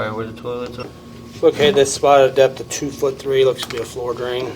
right where the toilets are. Okay, this spot at a depth of 2'3" looks to be a floor drain.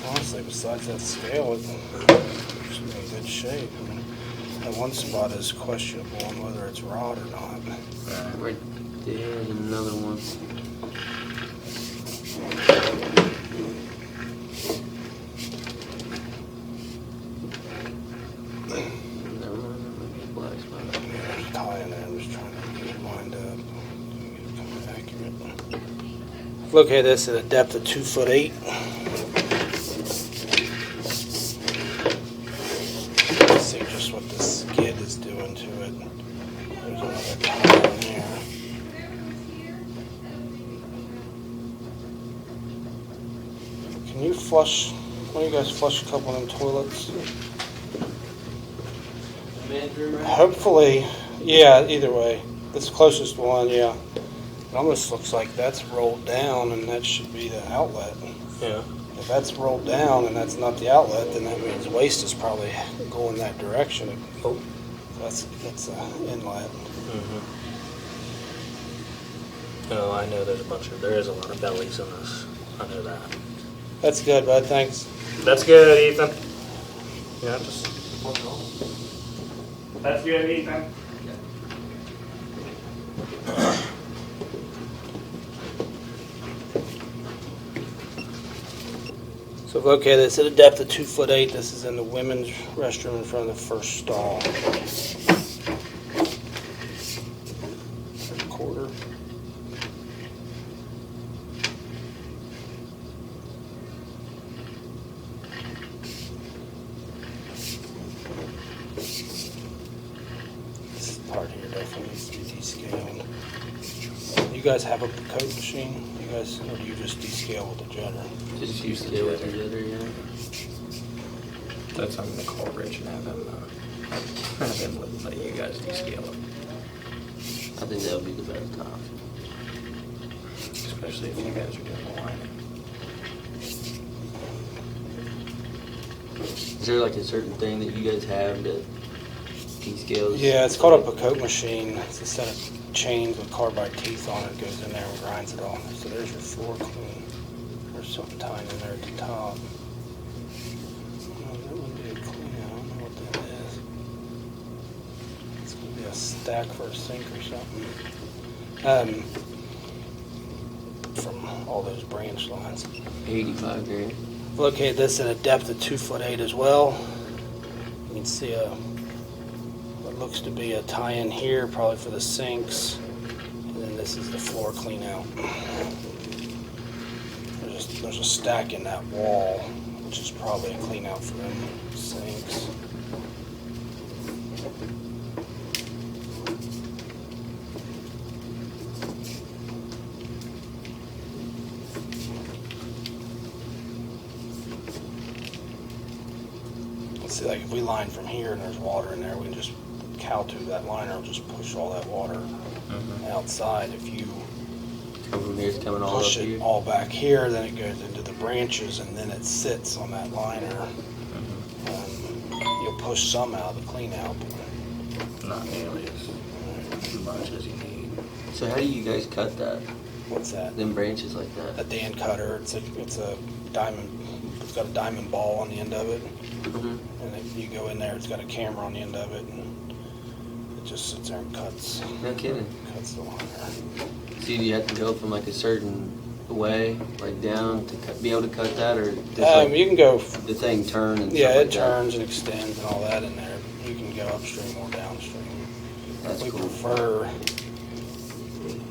Honestly, besides that scale, it's in good shape. I mean, that one spot is questionable on whether it's rot or not. Right there's another one. Never mind, that might be a black spot. Yeah, there's a tie in there. I'm just trying to get it lined up. Get it accurate. Locate this at a depth of 2'8". See just what the skid is doing to it. There's another tie in there. Can you flush? Why don't you guys flush a couple of them toilets? Hopefully, yeah, either way. This closest one, yeah. It almost looks like that's rolled down and that should be the outlet. Yeah. If that's rolled down and that's not the outlet, then that means waste is probably going that direction. Oh, that's an inlet. Oh, I know there is a lot of bellies in this. I know that. That's good, bud. Thanks. That's good, Ethan. Yeah, just. That's good, Ethan. So locate this at a depth of 2'8". This is in the women's restroom in front of the first stall. Quarter. This part here definitely needs to be descaled. You guys have a coat machine? You guys, or do you just descale with the jetter? Just use the with the other, yeah. That's I'm gonna call Rich and have him let you guys descale it. I think that would be the best option. Especially if you guys are doing the lining. Is there like a certain thing that you guys have that descales? Yeah, it's called a Pacote machine. It's a set of chains with carbide teeth on it. It goes in there and grinds it all. So there's your floor clean. There's something tying in there at the top. Oh, that wouldn't be a clean. I don't know what that is. It's going to be a stack for a sink or something. From all those branch lines. 85 grand. Locate this at a depth of 2'8" as well. You can see what looks to be a tie-in here, probably for the sinks. And then this is the floor clean out. There's a stack in that wall, which is probably a clean out for them sinks. Let's see, like if we line from here and there's water in there, we can just cow tube that liner will just push all that water outside. If you From here's coming all push up it here. all back here, then it goes into the branches and then it sits on that liner. You'll push some out of the clean out. Not nearly as much as you need. So how do you guys cut that? What's that? Them branches like A that? Dan cutter. It's a diamond. It's got a diamond ball on the end of it, and then you go in there. It's got a camera on the end of it, and it just sits there and cuts No kidding. the liner. So do you have to go from like a certain way, like down to be able to cut that, or just You can go. the thing turn and Yeah, stuff it like turns and extends and all that in there. You can go upstream or downstream. That's we cool. prefer,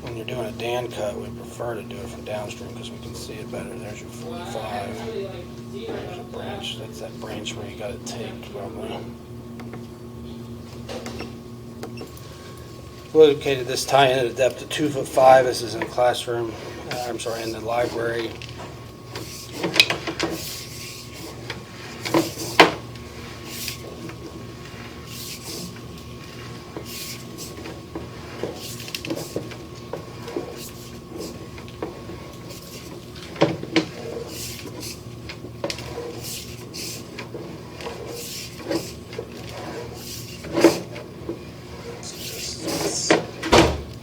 when you're doing a Dan cut, we prefer to do it from downstream because we can see it better. There's your 45. There's a branch. That's that branch where you got it taped probably. Located this tie-in at a depth of 2'5". This is in the classroom. In the library.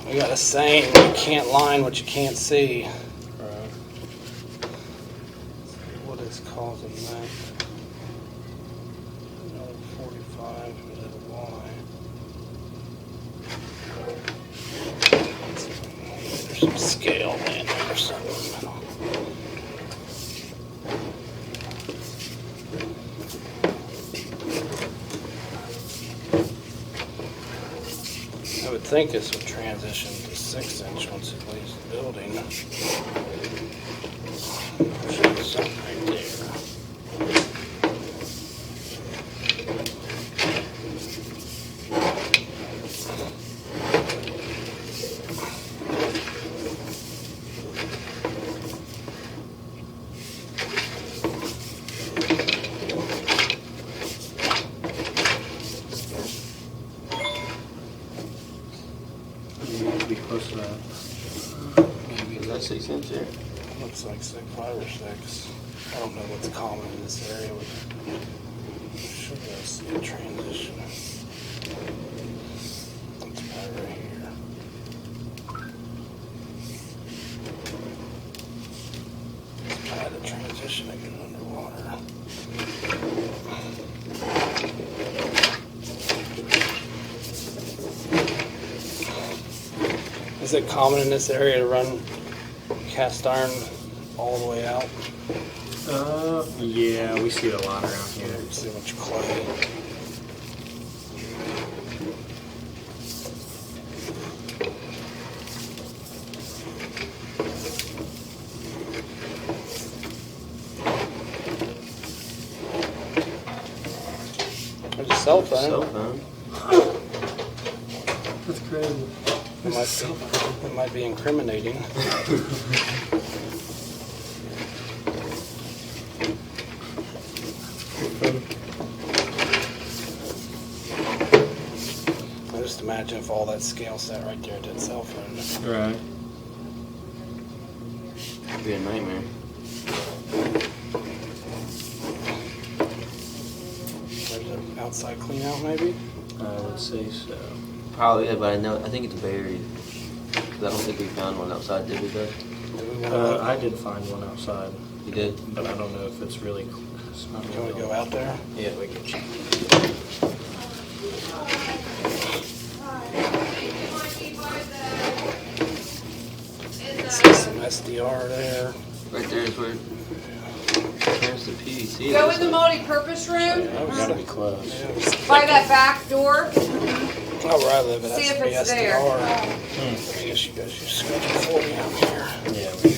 We got a saying, you can't line what you can't see. Right. What is causing that? Another 45 with a Y. There's some scale in there or something. I would think this would transition to 6-inch once it leaves the building. There's something right there. You need to be close to that. Is that 6 inch there? Looks like 5 or 6. I don't know what's common in this area. Should be able to see a transition. It's probably right here. It's probably the transition that goes underwater. Is it common in this area to run cast iron all the way out? Yeah, we see it a lot around here. See much clay. There's a cell Cell phone. phone. That's crazy. It might be incriminating. I just imagine if all that scale sat right there at that cell phone. Right. It'd be a nightmare. There's an outside clean out maybe? I would say so. Probably, yeah, but I think it's buried. 'Cause I don't think we found one outside, did we, Doug? Do we want to look? I did find one outside, You did? but I don't know if it's really. It's not Can we really- go out there? Yeah, we can check. See some SDR there. Right there is where. There's the PVC. Go in the multi-purpose room, Yeah, we gotta be close. Yeah, it's by that back door. Oh, where I live, it See has if to be it's SDR. there. I guess you guys use Schedule 40 out here. Yeah, we do.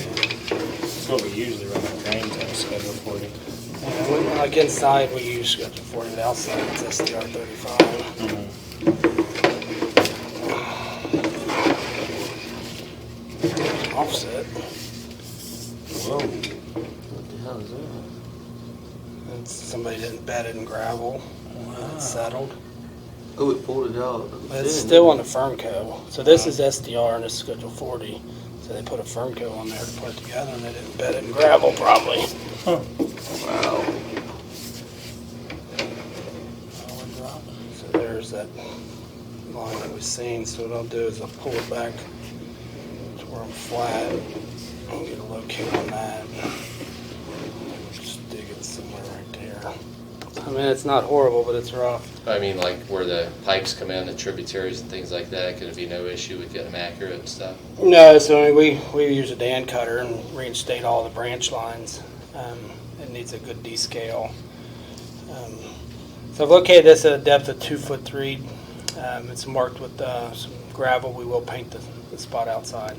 That's what we usually run our drains on, Schedule 40. Yeah, like inside we use Schedule 40, but outside it's SDR 35. Offset. Whoa. What the hell is that? And somebody didn't bed it in gravel. It's settled. Oh, it pulled it out. But it's still on the Firmco. So this is SDR and this is Schedule 40. So they put a Firmco on there to put it together and they didn't bed it in gravel probably. Wow. So there's that line that we've seen. So what I'll do is I'll pull it back to where I'm flat and get a locate on that. Just dig it somewhere right there. I mean, it's not horrible, but it's rough. I mean, like where the pipes come in, the tributaries and things like that, could it be no issue with getting them accurate and stuff? No, so I mean, we use a Dan cutter and reinstate all the branch lines. It needs a good descale. So I've located this at a depth of 2'3". It's marked with some gravel. We will paint the spot outside.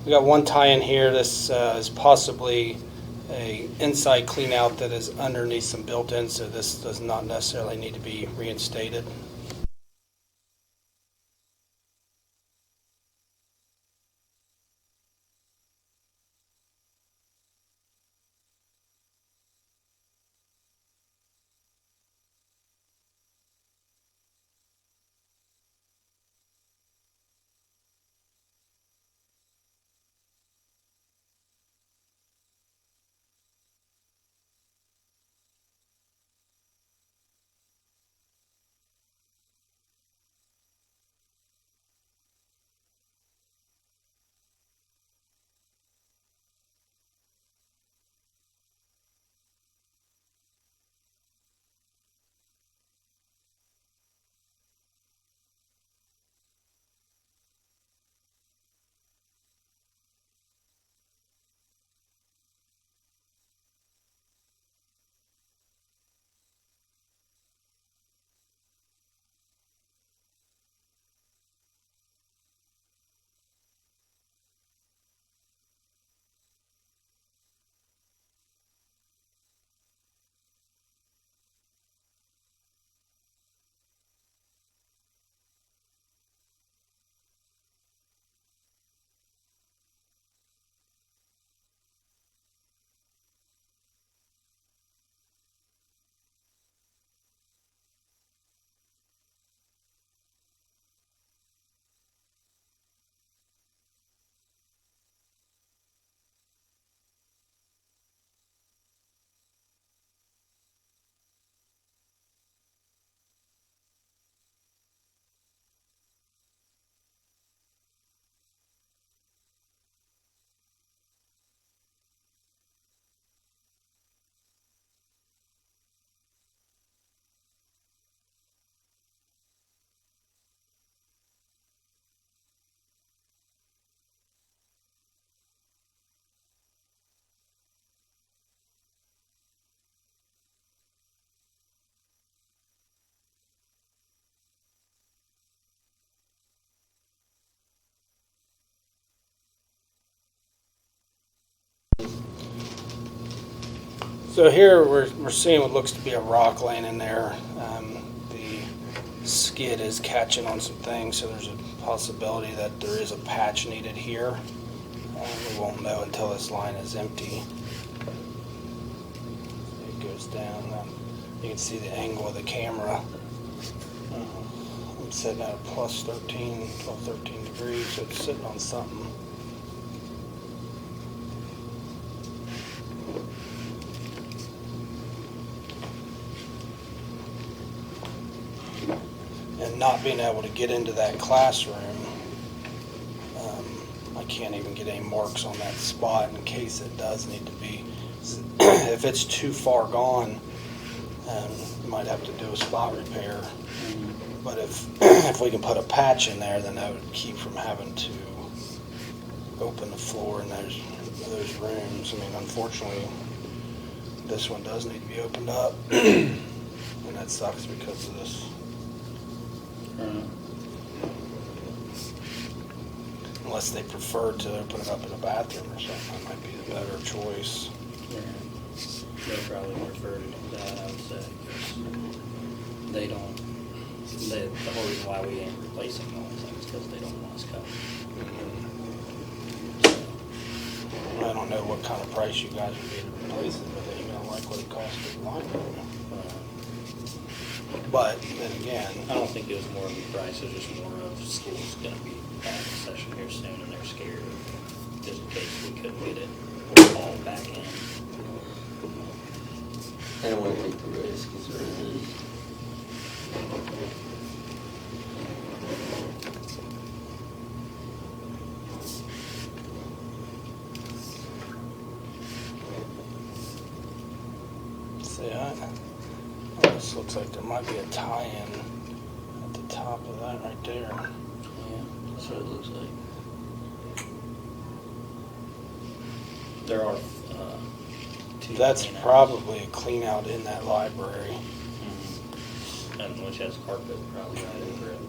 We got one tie-in here. This is possibly a inside clean out that is underneath some built-in, so this does not necessarily need to be reinstated. So here we're seeing what looks to be a rock laying in there. The skid is catching on some things, so there's a possibility that there is a patch needed here. We won't know until this line is empty. It goes down. You can see the angle of the camera. I'm sitting at a plus 13, 12, 13 degrees, so it's sitting on something. And not being able to get into that classroom, I can't even get any marks on that spot in case it does need to be. If it's too far gone, you might have to do a spot repair. But if we can put a patch in there, then that would keep from having to open the floor in those rooms. I mean, unfortunately, this one does need to be opened up, and that sucks because of this. Unless they prefer to open it up in a bathroom or something, that might be the better choice. Yeah. They'll probably prefer to do that, I would say, because they don't, the whole reason why we ain't replacing all the things is because they don't want us cut. I don't know what kind of price you guys would be to replace it, but they don't like what it costs to line it. But then again, I don't think it was more of the price, it was just more of school's gonna be having a session here soon, and they're scared of, just in case we couldn't get it all back in. I don't want to take the risk, is what it is. See, this looks like there might be a tie-in at the top of that right there. Yeah, That's what it looks like. there are, two. That's cleanouts. probably a clean out in that library. Mhm. And which has carpet probably right over it.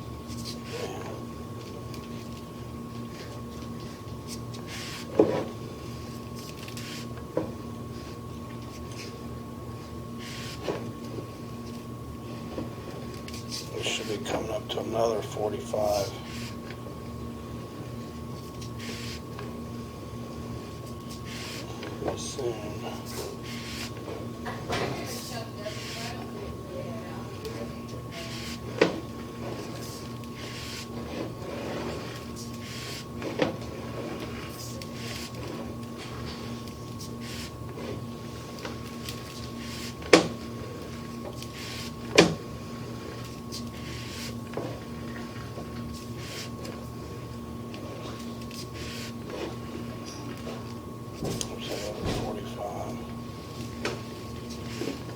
we should be coming up to another 45. Pretty soon.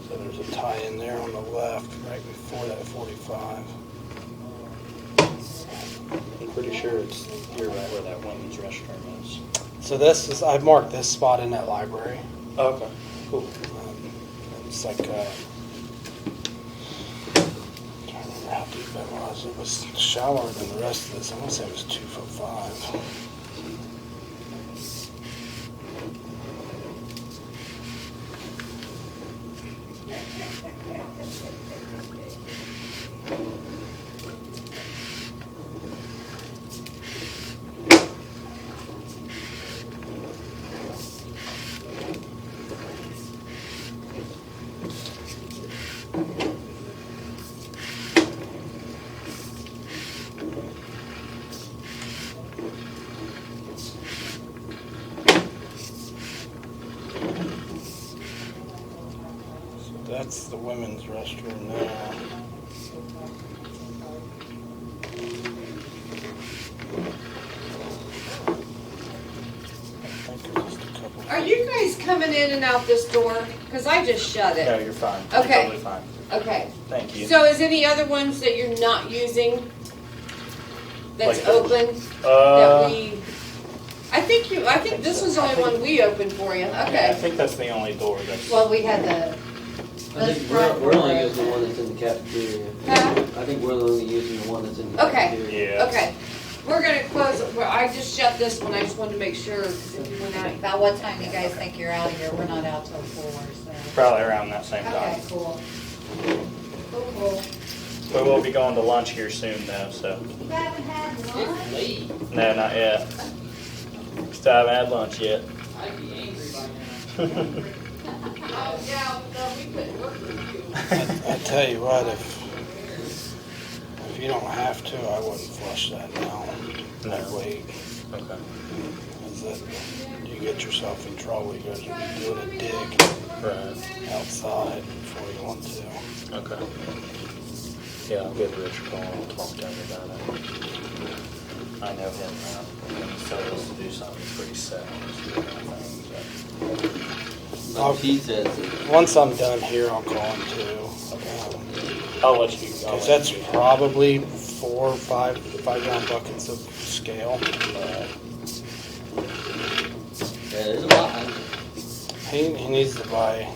So there's a tie in there on the left, right before that 45. I'm pretty sure you're right where that women's restroom is. So this is, I've marked this spot in that library. Okay, cool. It's like, trying to remember how deep that was. It was shallower than the rest of this. I want to say it was 2'5". That's the women's restroom now. I think there's just a couple. Are you guys coming in and out this door? Because I just shut No, it. you're fine. You're Okay. totally fine. Okay. Thank you. So is any other ones that you're not using that's Like those? open? That Uh, we, I think this so. was the only one we opened for you. yeah, I Okay. think that's the only door that's. Well, we had the, I think we're only using the one that's in the cafeteria. Huh? I think we're only using the one that's in the Okay. cafeteria. Yeah. Okay. We're gonna close, I just shut this one. I just wanted to make sure, 'cause if you went out. about what time you guys think you're out of here? We're not out till 4, so. Probably around that same Okay, time. cool. Cool. We will be going to lunch here soon though, so. You haven't had lunch? No, not yet. Still haven't had lunch yet. I'd be angry by now. Oh, yeah, no, we couldn't work with you. I tell you what, if you don't have to, I wouldn't flush that now. No. Wait, Okay. is that you get yourself in trouble. You guys would be doing a dig Right. outside before you want to. Okay. Yeah, I'll give Rich a call and talk to him about it. I know him now. When he tells us to do something, he's pretty set on this kind of thing. Like he says, that- Once I'm done here, I'll call him too. I'll let you. Because that's probably 4 or 5 gallon buckets of scale. yeah, there's a lot. He needs to buy